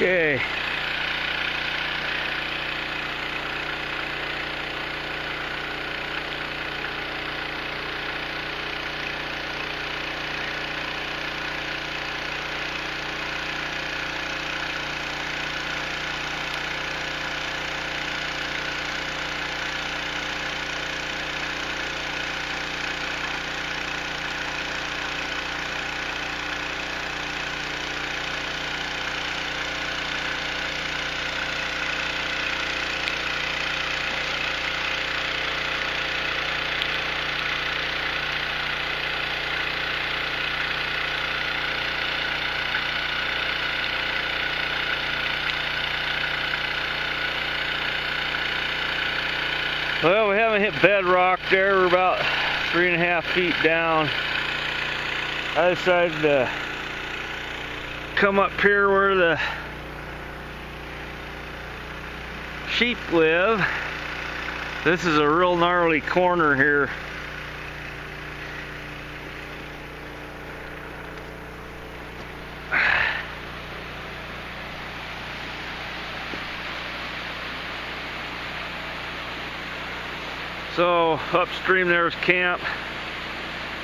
Okay. Well, we haven't hit bedrock there. We're about 3.5 feet down. I decided to come up here where the sheep live. This is a real gnarly corner here. So upstream there's camp,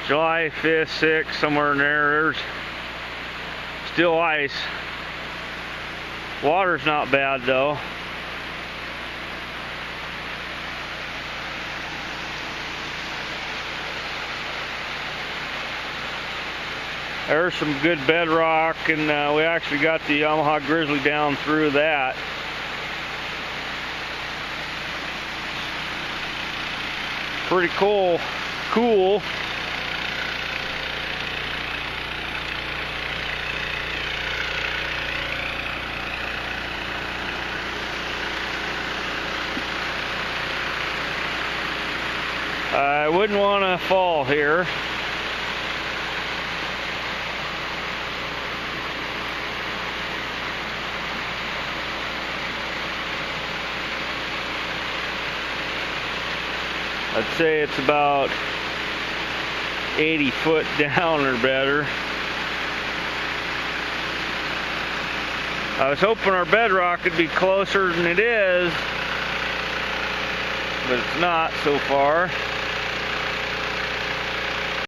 July 5th, 6th, somewhere in there. There's still ice. Water's not bad though. There's some good bedrock, and we actually got the Yamaha Grizzly down through that. Pretty cool. I wouldn't want to fall here. I'd say it's about 80 foot down or better. I was hoping our bedrock would be closer than it is, but it's not so far.